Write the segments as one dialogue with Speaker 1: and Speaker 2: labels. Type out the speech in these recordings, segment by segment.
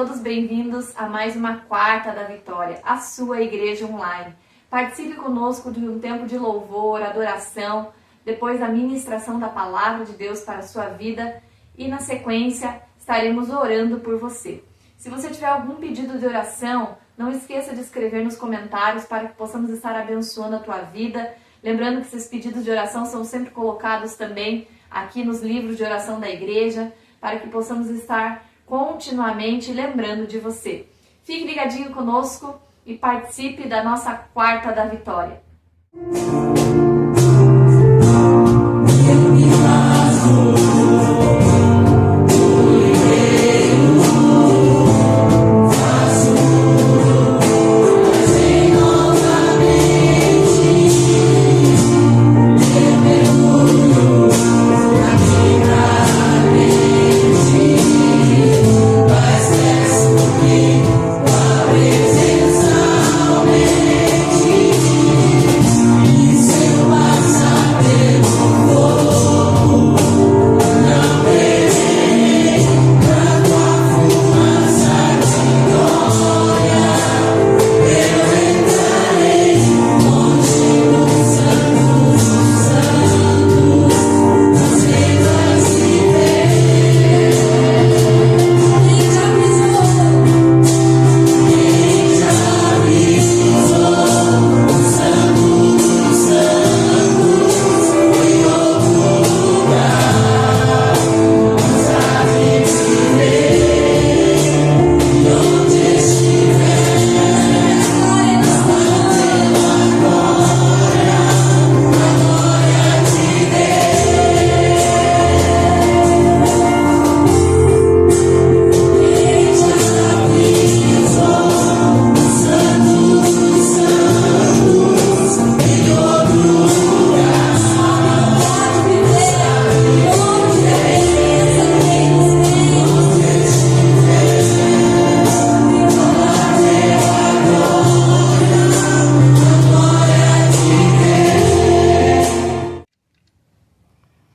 Speaker 1: todos bem-vindos a mais uma Quarta da Vitória, a sua igreja online. Participe conosco de um tempo de louvor, adoração, depois da ministração da Palavra de Deus para a sua vida e na sequência estaremos orando por você. Se você tiver algum pedido de oração, não esqueça de escrever nos comentários para que possamos estar abençoando a tua vida. Lembrando que esses pedidos de oração são sempre colocados também aqui nos livros de oração da igreja, para que possamos estar continuamente lembrando de você. Fique ligadinho conosco e participe da nossa Quarta da Vitória.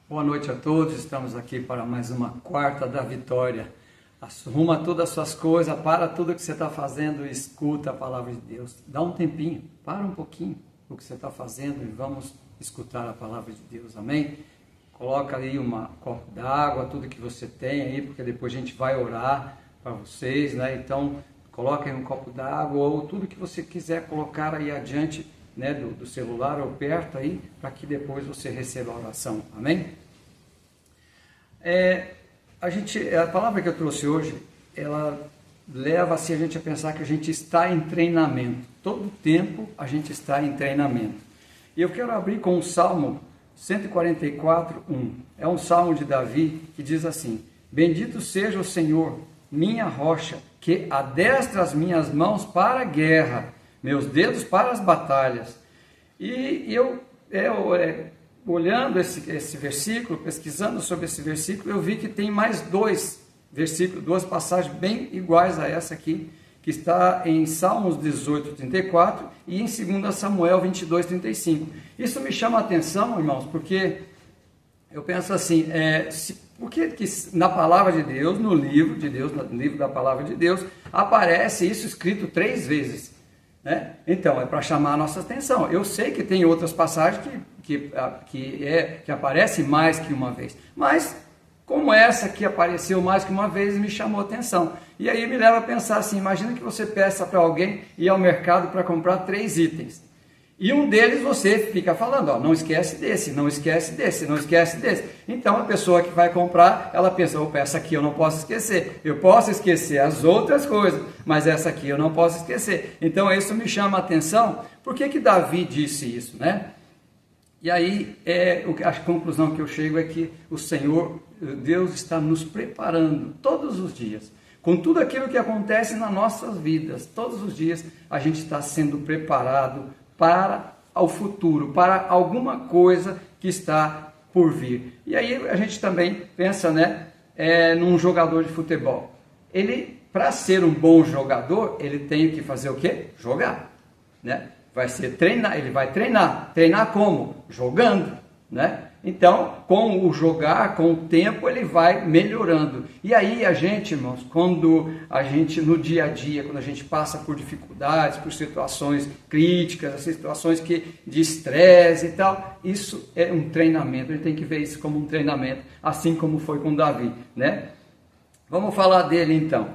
Speaker 2: Boa noite a todos, estamos aqui para mais uma Quarta da Vitória. Arruma todas as suas coisas, para tudo que você está fazendo e escuta a palavra de Deus. Dá um tempinho, para um pouquinho o que você está fazendo e vamos escutar a palavra de Deus, amém? Coloca aí uma copo d'água, tudo que você tem aí, porque depois a gente vai orar para vocês, né? Então, coloca aí um copo d'água ou tudo que você quiser colocar aí adiante, né, do celular ou perto aí, para que depois você receba a oração, amém? A palavra que eu trouxe hoje, ela leva assim, a gente a pensar que a gente está em treinamento. Todo tempo a gente está em treinamento. E eu quero abrir com o Salmo 144:1. É um salmo de Davi que diz assim: Bendito seja o Senhor, minha rocha, que adestra as minhas mãos para a guerra, meus dedos para as batalhas. E eu olhando esse versículo, pesquisando sobre esse versículo, eu vi que tem mais dois versículos, duas passagens bem iguais a essa aqui, que está em Salmos 18:34 e em 2 Samuel 22:35. Isso me chama a atenção, irmãos, porque eu penso assim, por que na palavra de Deus, no livro de Deus, no livro da palavra de Deus, aparece isso escrito 3 vezes? Né? Então, é para chamar a nossa atenção. Eu sei que tem outras passagens que aparecem mais que uma vez, mas como essa que apareceu mais que uma vez me chamou a atenção. E aí me leva a pensar assim, imagina que você peça para alguém ir ao mercado para comprar 3 itens. E um deles você fica falando, ó, não esquece desse, não esquece desse, não esquece desse. Então a pessoa que vai comprar, ela pensa, opa, essa aqui eu não posso esquecer. Eu posso esquecer as outras coisas, mas essa aqui eu não posso esquecer. Então isso me chama a atenção. Por que Davi disse isso, né? E aí a conclusão que eu chego é que o Senhor, Deus, está nos preparando todos os dias. Com tudo aquilo que acontece nas nossas vidas, todos os dias a gente está sendo preparado para o futuro, para alguma coisa que está por vir. E aí a gente também pensa, né, num jogador de futebol. Ele, para ser um bom jogador, ele tem que fazer o quê? Jogar, né? Ele vai treinar. Treinar como? Jogando, né? Então, com o jogar, com o tempo, ele vai melhorando. E aí a gente, irmãos, quando a gente no dia a dia, quando a gente passa por dificuldades, por situações críticas, situações de estresse e tal, isso é um treinamento. A gente tem que ver isso como um treinamento, assim como foi com Davi, né? Vamos falar dele então.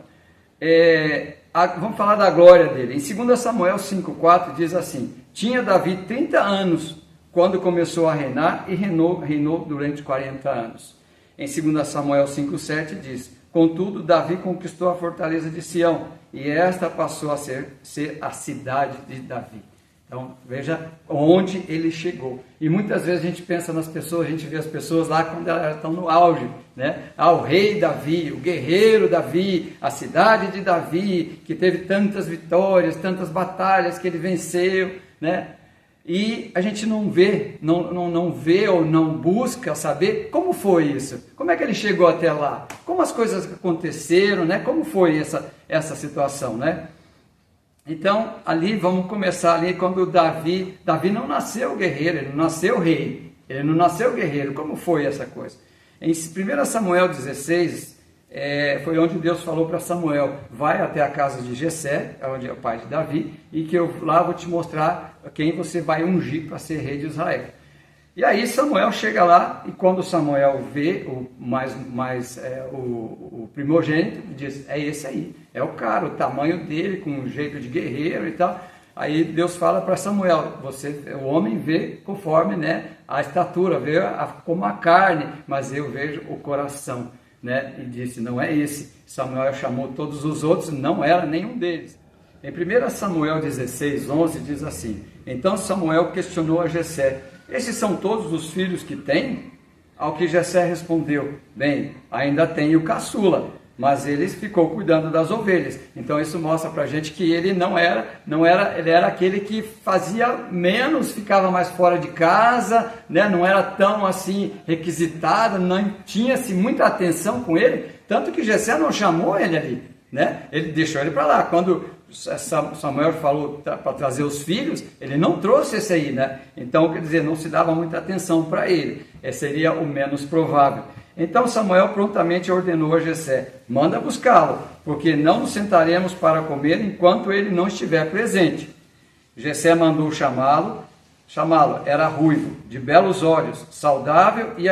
Speaker 2: Vamos falar da glória dele. Em 2 Samuel 5,4 diz assim: tinha Davi 30 anos quando começou a reinar e reinou durante 40 anos. Em 2 Samuel 5,7 diz: contudo, Davi conquistou a fortaleza de Sião, e esta passou a ser a cidade de Davi. Então, veja onde ele chegou. E muitas vezes a gente pensa nas pessoas, a gente vê as pessoas lá quando elas estão no auge, né? O rei Davi, o guerreiro Davi, a cidade de Davi, que teve tantas vitórias, tantas batalhas que ele venceu, né? E a gente não vê ou não busca saber como foi isso, como é que ele chegou até lá, como as coisas aconteceram, né? Como foi essa situação, né? Então, ali, vamos começar ali quando Davi não nasceu guerreiro, ele não nasceu rei, ele não nasceu guerreiro. Como foi essa coisa? Em 1 Samuel 16, foi onde Deus falou para Samuel: vai até a casa de Jessé, onde é o pai de Davi, e que eu lá vou te mostrar quem você vai ungir para ser rei de Israel. E aí Samuel chega lá, e quando Samuel vê o primogênito, diz: é esse aí, é o cara, o tamanho dele, com um jeito de guerreiro e tal. Aí Deus fala para Samuel: o homem vê conforme, né, a estatura, vê como a carne, mas eu vejo o coração, né? E disse: não é esse. Samuel chamou todos os outros, não era nenhum deles. Em 1 Samuel 16, 11 diz assim: então Samuel questionou a Jessé: esses são todos os filhos que tem? Ao que Jessé respondeu: bem, ainda tem o caçula, mas ele ficou cuidando das ovelhas. Então isso mostra pra gente que ele ele era aquele que fazia menos, ficava mais fora de casa, né? Não era tão assim requisitado, não tinha-se muita atenção com ele, tanto que Jessé não chamou ele ali, né? Ele deixou ele para lá. Quando Samuel falou para trazer os filhos, ele não trouxe esse aí, né? Então, quer dizer, não se dava muita atenção para ele. Esse seria o menos provável. Então Samuel prontamente ordenou a Jessé: manda buscá-lo, porque não nos sentaremos para comer enquanto ele não estiver presente. Jessé mandou chamá-lo. Era ruivo, de belos olhos, saudável e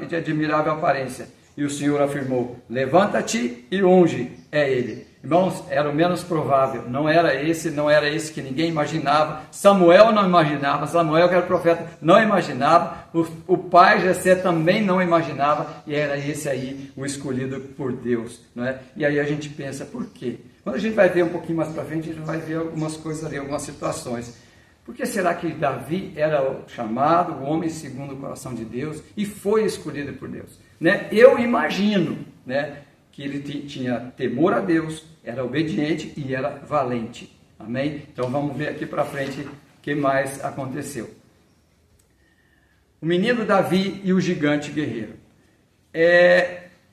Speaker 2: de admirável aparência. E o Senhor afirmou: levanta-te e unge, é ele. Irmãos, era o menos provável, não era esse que ninguém imaginava. Samuel não imaginava, Samuel, que era profeta, não imaginava, o pai Jessé também não imaginava, e era esse aí o escolhido por Deus, não é? E aí a gente pensa: por quê? Quando a gente vai ver um pouquinho mais para frente, a gente vai ver algumas coisas ali, algumas situações. Por que será que Davi era o chamado, o homem segundo o coração de Deus, e foi escolhido por Deus, né? Eu imagino, né, que ele tinha temor a Deus, era obediente e era valente. Amém? Então vamos ver aqui para frente o que mais aconteceu. O menino Davi e o gigante guerreiro.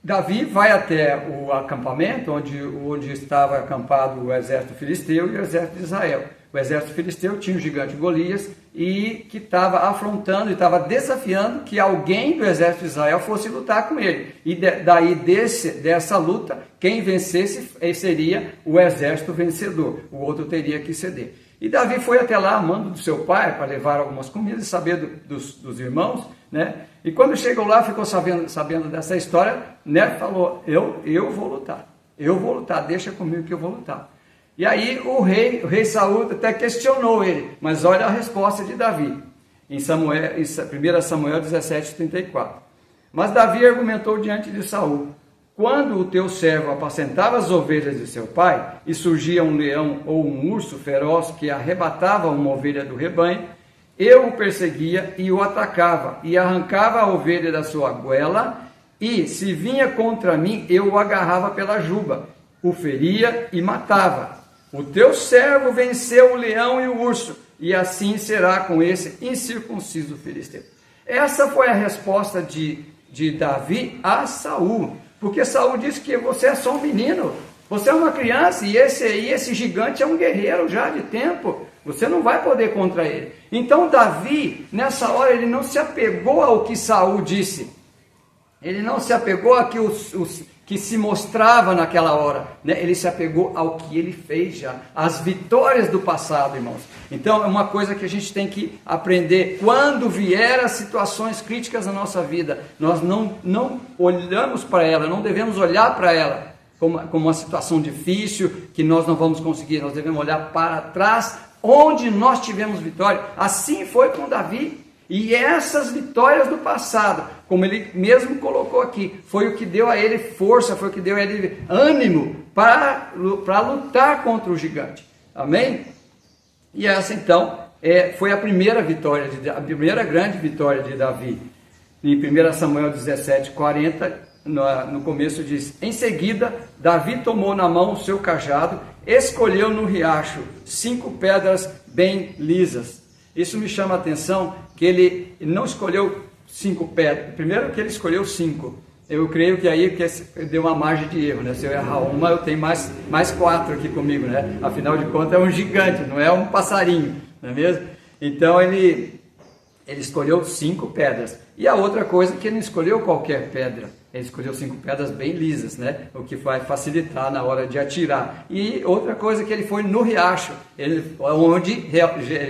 Speaker 2: Davi vai até o acampamento onde estava acampado o exército filisteu e o exército de Israel. O exército filisteu tinha o gigante Golias e que estava afrontando e estava desafiando que alguém do exército de Israel fosse lutar com ele. E daí dessa luta, quem vencesse seria o exército vencedor. O outro teria que ceder. E Davi foi até lá, a mando do seu pai, para levar algumas comidas e saber dos irmãos, né? E quando chegou lá, ficou sabendo dessa história, né? Falou: eu vou lutar, deixa comigo que eu vou lutar. E aí o rei Saul até questionou ele, mas olha a resposta de Davi, em 1 Samuel 17:34. Mas Davi argumentou diante de Saul: quando o teu servo apacentava as ovelhas de seu pai, e surgia um leão ou um urso feroz que arrebatava uma ovelha do rebanho, eu o perseguia e o atacava, e arrancava a ovelha da sua goela, e se vinha contra mim, eu o agarrava pela juba, o feria e matava. O teu servo venceu o leão e o urso, e assim será com esse incircunciso filisteu. Essa foi a resposta de Davi a Saul, porque Saul disse que você é só um menino, Você é uma criança e esse gigante é um guerreiro já de tempo. Você não vai poder contra ele. Então Davi, nessa hora, ele não se apegou ao que Saul disse. Ele não se apegou a que se mostrava naquela hora, né? Ele se apegou ao que ele fez já, às vitórias do passado, irmãos. Então é uma coisa que a gente tem que aprender. Quando vier as situações críticas na nossa vida, nós não olhamos para ela, não devemos olhar para ela como uma situação difícil, que nós não vamos conseguir. Nós devemos olhar para trás, onde nós tivemos vitória. Assim foi com Davi. E essas vitórias do passado, como ele mesmo colocou aqui, foi o que deu a ele força, foi o que deu a ele ânimo para lutar contra o gigante. Amém? E essa então foi a primeira vitória, a primeira grande vitória de Davi. Em 1 Samuel 17:40, no começo diz: em seguida, Davi tomou na mão o seu cajado, escolheu no riacho 5 pedras bem lisas. Isso me chama a atenção, que ele não escolheu 5 pedras. Primeiro que ele escolheu 5. Eu creio que aí deu uma margem de erro, né? Se eu errar uma, eu tenho mais 4 aqui comigo, né? Afinal de contas é um gigante, não é um passarinho, não é mesmo? Então ele escolheu 5 pedras. E a outra coisa é que ele não escolheu qualquer pedra. Ele escolheu 5 pedras bem lisas, né? O que vai facilitar na hora de atirar. E outra coisa que ele foi no riacho, onde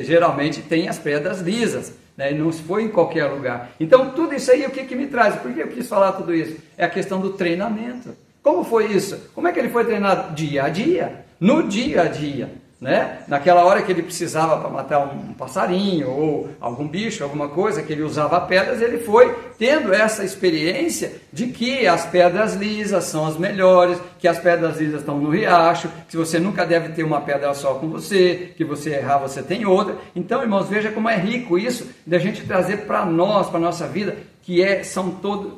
Speaker 2: geralmente tem as pedras lisas, né? Ele não foi em qualquer lugar. Então tudo isso aí, o que me traz? Por que eu quis falar tudo isso? É a questão do treinamento. Como foi isso? Como é que ele foi treinado? Dia a dia, no dia a dia. Né? Naquela hora que ele precisava para matar um passarinho ou algum bicho, alguma coisa que ele usava pedras, ele foi tendo essa experiência de que as pedras lisas são as melhores, que as pedras lisas estão no riacho, que você nunca deve ter uma pedra só com você, que você errar você tem outra. Então, irmãos, veja como é rico isso da gente trazer para nós, para a nossa vida, que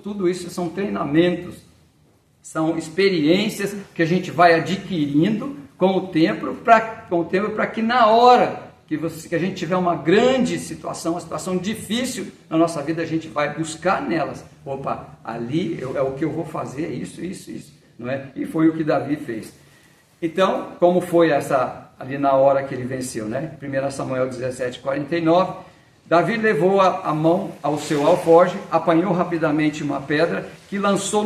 Speaker 2: tudo isso são treinamentos, são experiências que a gente vai adquirindo com o tempo para que na hora que a gente tiver uma grande situação, uma situação difícil na nossa vida, a gente vai buscar nelas. Opa, ali é o que eu vou fazer, isso, não é? E foi o que Davi fez. Então, como foi ali na hora que ele venceu, né? 1 Samuel 17:49, Davi levou a mão ao seu alforje, apanhou rapidamente uma pedra que lançou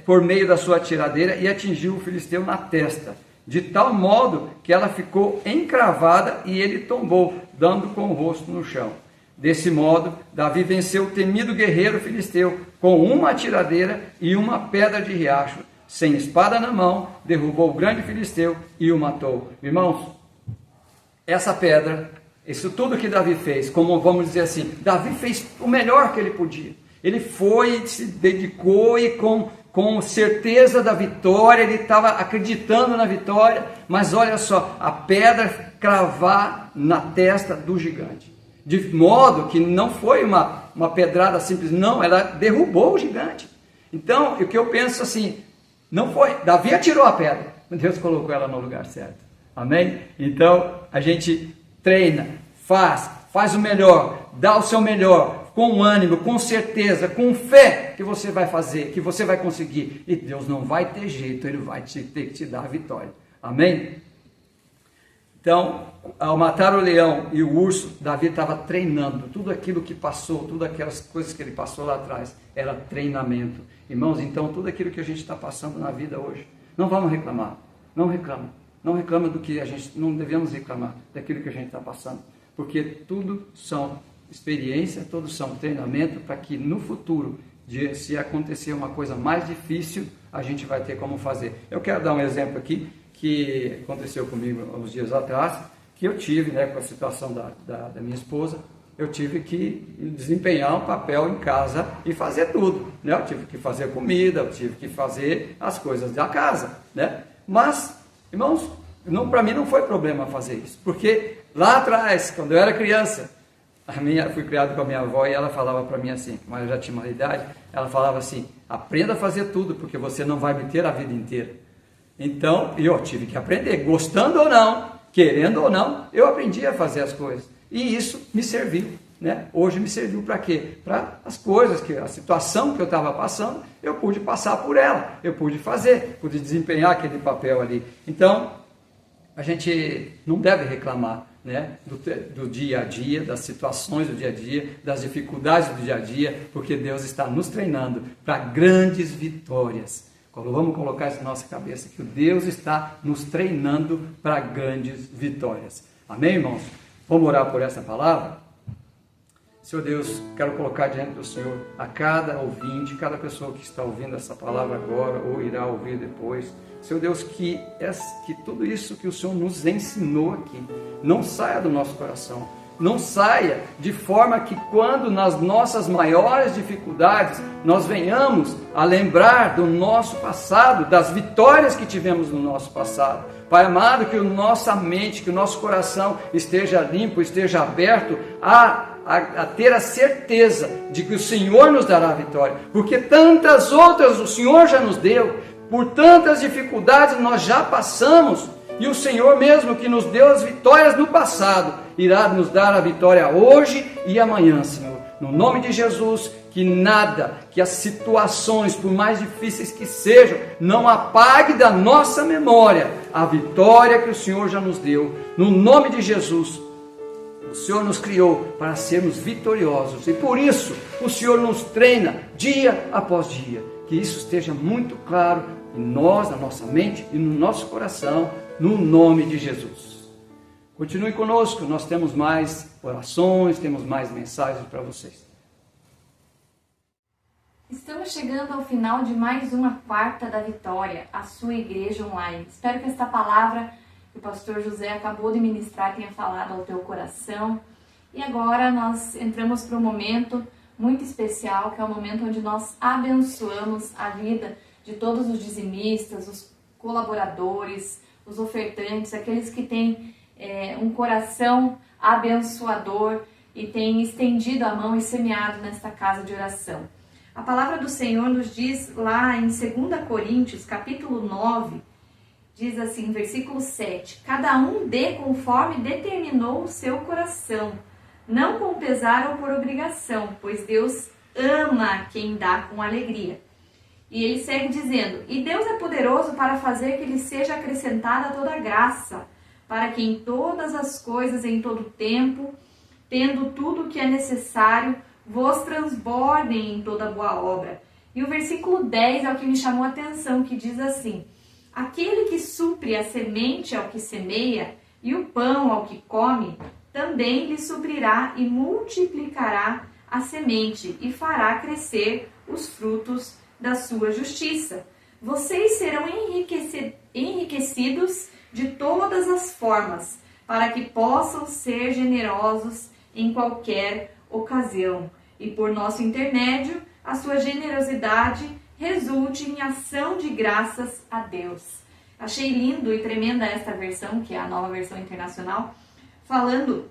Speaker 2: por meio da sua tiradeira e atingiu o filisteu na testa, de tal modo que ela ficou encravada e ele tombou, dando com o rosto no chão. Desse modo, Davi venceu o temido guerreiro filisteu com uma tiradeira e uma pedra de riacho. Sem espada na mão, derrubou o grande filisteu e o matou. Irmãos, essa pedra, isso tudo que Davi fez, como vamos dizer assim, Davi fez o melhor que ele podia. Ele foi, se dedicou e com certeza da vitória, ele estava acreditando na vitória, mas olha só, a pedra cravar na testa do gigante. De modo que não foi uma pedrada simples, não, ela derrubou o gigante. Então, o que eu penso assim, não foi, Davi atirou a pedra, Deus colocou ela no lugar certo. Amém? Então, a gente treina, faz o melhor, dá o seu melhor, com ânimo, com certeza, com fé que você vai fazer, que você vai conseguir. E Deus não vai ter jeito, Ele vai ter que te dar a vitória. Amém? Então, ao matar o leão e o urso, Davi estava treinando. Tudo aquilo que passou, todas aquelas coisas que ele passou lá atrás, era treinamento. Irmãos, então, tudo aquilo que a gente está passando na vida hoje, não vamos reclamar. Não reclama. Não reclama do que a gente, não devemos reclamar daquilo que a gente está passando. Porque tudo são experiência, todos são treinamento para que no futuro, se acontecer uma coisa mais difícil, a gente vai ter como fazer. Eu quero dar um exemplo aqui que aconteceu comigo uns dias atrás, que eu tive, com a situação da minha esposa, eu tive que desempenhar um papel em casa e fazer tudo, Eu tive que fazer comida, eu tive que fazer as coisas da casa, Mas, irmãos, para mim não foi problema fazer isso, porque lá atrás, quando eu era criança, fui criado com a minha avó e ela falava para mim assim, mas eu já tinha uma idade, ela falava assim, aprenda a fazer tudo, porque você não vai me ter a vida inteira. Então, eu tive que aprender, gostando ou não, querendo ou não, eu aprendi a fazer as coisas. E isso me serviu, né? Hoje me serviu para quê? Para as coisas, a situação que eu estava passando, eu pude passar por ela, eu pude fazer, pude desempenhar aquele papel ali. Então, a gente não deve reclamar, né, do dia a dia, das situações do dia a dia, das dificuldades do dia a dia, porque Deus está nos treinando para grandes vitórias. Vamos colocar isso na nossa cabeça, que o Deus está nos treinando para grandes vitórias. Amém, irmãos? Vamos orar por essa palavra? Senhor Deus, quero colocar diante do Senhor a cada ouvinte, cada pessoa que está ouvindo essa palavra agora ou irá ouvir depois. Senhor Deus, que tudo isso que o Senhor nos ensinou aqui não saia do nosso coração, não saia de forma que quando nas nossas maiores dificuldades nós venhamos a lembrar do nosso passado, das vitórias que tivemos no nosso passado. Pai amado, que a nossa mente, que o nosso coração esteja limpo, esteja aberto a ter a certeza de que o Senhor nos dará a vitória, porque tantas outras o Senhor já nos deu, por tantas dificuldades nós já passamos, e o Senhor mesmo que nos deu as vitórias no passado, irá nos dar a vitória hoje e amanhã, Senhor. No nome de Jesus, que nada, que as situações, por mais difíceis que sejam, não apague da nossa memória a vitória que o Senhor já nos deu. No nome de Jesus, o Senhor nos criou para sermos vitoriosos, e por isso o Senhor nos treina dia após dia. Que isso esteja muito claro em nós, na nossa mente e no nosso coração, no nome de Jesus. Continue conosco, nós temos mais orações, temos mais mensagens para vocês.
Speaker 1: Estamos chegando ao final de mais uma Quarta da Vitória, a sua igreja online. Espero que esta palavra que o pastor José acabou de ministrar tenha falado ao teu coração. E agora nós entramos para um momento muito especial, que é o momento onde nós abençoamos a vida de todos os dizimistas, os colaboradores, os ofertantes, aqueles que têm um coração abençoador e têm estendido a mão e semeado nesta casa de oração. A palavra do Senhor nos diz lá em 2 Coríntios, capítulo 9, diz assim, versículo 7, cada um dê conforme determinou o seu coração, não com pesar ou por obrigação, pois Deus ama quem dá com alegria. E ele segue dizendo, e Deus é poderoso para fazer que lhe seja acrescentada toda graça, para que em todas as coisas, em todo tempo, tendo tudo o que é necessário, vos transbordem em toda boa obra. E o versículo 10 é o que me chamou a atenção, que diz assim, aquele que supre a semente ao que semeia e o pão ao que come, também lhe suprirá e multiplicará a semente e fará crescer os frutos da sua justiça. Vocês serão enriquecidos de todas as formas, para que possam ser generosos em qualquer ocasião. E por nosso intermédio, a sua generosidade resulte em ação de graças a Deus. Achei lindo e tremenda esta versão, que é a Nova Versão Internacional, falando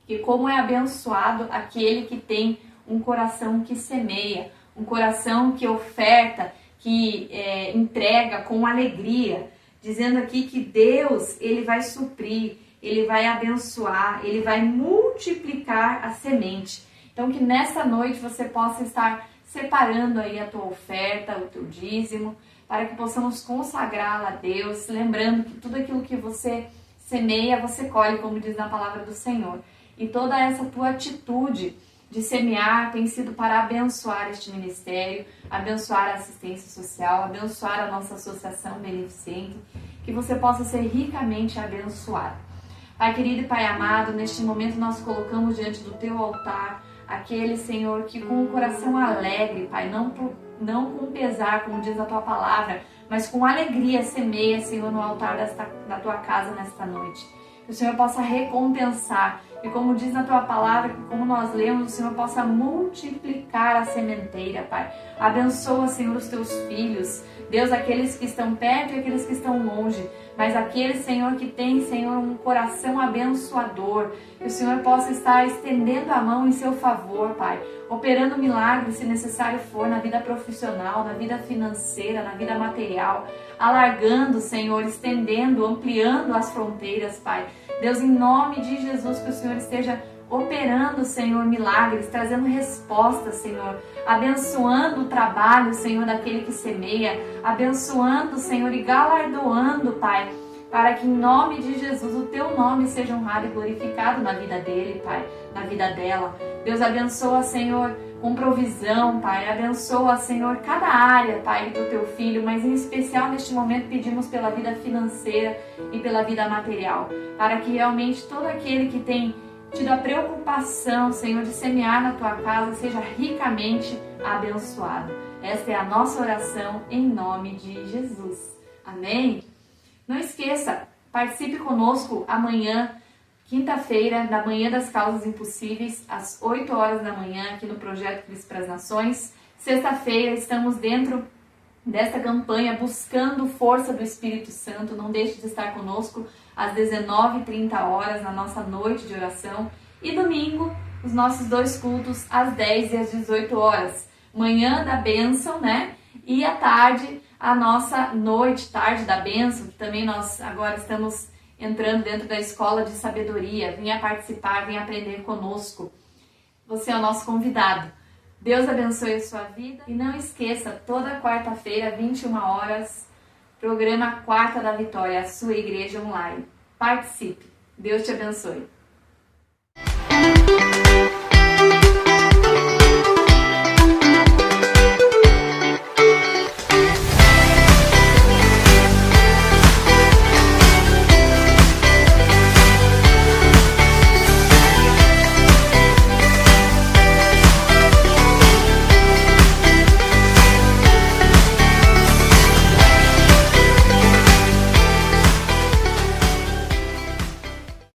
Speaker 1: que como é abençoado aquele que tem um coração que semeia, um coração que oferta, que entrega com alegria, dizendo aqui que Deus, ele vai suprir, ele vai abençoar, ele vai multiplicar a semente. Então que nesta noite você possa estar separando aí a tua oferta, o teu dízimo, para que possamos consagrá-la a Deus, lembrando que tudo aquilo que você semeia, você colhe, como diz na palavra do Senhor. E toda essa tua atitude de semear tem sido para abençoar este ministério, abençoar a assistência social, abençoar a nossa associação beneficente, que você possa ser ricamente abençoado. Pai querido e Pai amado, neste momento nós colocamos diante do teu altar aquele, Senhor, que com o coração alegre, Pai, não com pesar, como diz a tua palavra, mas com alegria semeia, Senhor, no altar da tua casa nesta noite. Que o Senhor possa recompensar e, como diz na tua palavra, como nós lemos, o Senhor possa multiplicar a sementeira, Pai. Abençoa, Senhor, os teus filhos, Deus, aqueles que estão perto e aqueles que estão longe, mas aquele, Senhor, que tem, Senhor, um coração abençoador, que o Senhor possa estar estendendo a mão em seu favor, Pai, operando milagres, se necessário for, na vida profissional, na vida financeira, na vida material, alargando, Senhor, estendendo, ampliando as fronteiras, Pai. Deus, em nome de Jesus, que o Senhor esteja operando, Senhor, milagres, trazendo respostas, Senhor, abençoando o trabalho, Senhor, daquele que semeia, abençoando, Senhor, e galardoando, Pai, para que em nome de Jesus o Teu nome seja honrado e glorificado na vida dele, Pai, na vida dela. Deus abençoa, Senhor, com provisão, Pai, abençoa, Senhor, cada área, Pai, do Teu Filho, mas em especial neste momento pedimos pela vida financeira e pela vida material, para que realmente todo aquele que tem tido a preocupação, Senhor, de semear na Tua casa seja ricamente abençoado. Esta é a nossa oração em nome de Jesus. Amém? Não esqueça, participe conosco amanhã, quinta-feira, na Manhã das Causas Impossíveis, às 8 horas da manhã, aqui no Projeto Cristo para as Nações. Sexta-feira, estamos dentro desta campanha buscando força do Espírito Santo. Não deixe de estar conosco às 19h30 na nossa noite de oração. E domingo, os nossos 2 cultos às 10 e às 18 horas. Manhã da bênção, né? E à tarde, a nossa noite, tarde da bênção, que também nós agora estamos entrando dentro da escola de sabedoria. Venha participar, venha aprender conosco. Você é o nosso convidado. Deus abençoe a sua vida. E não esqueça, toda quarta-feira, 21 horas, programa Quarta da Vitória, a sua igreja online. Participe. Deus te abençoe.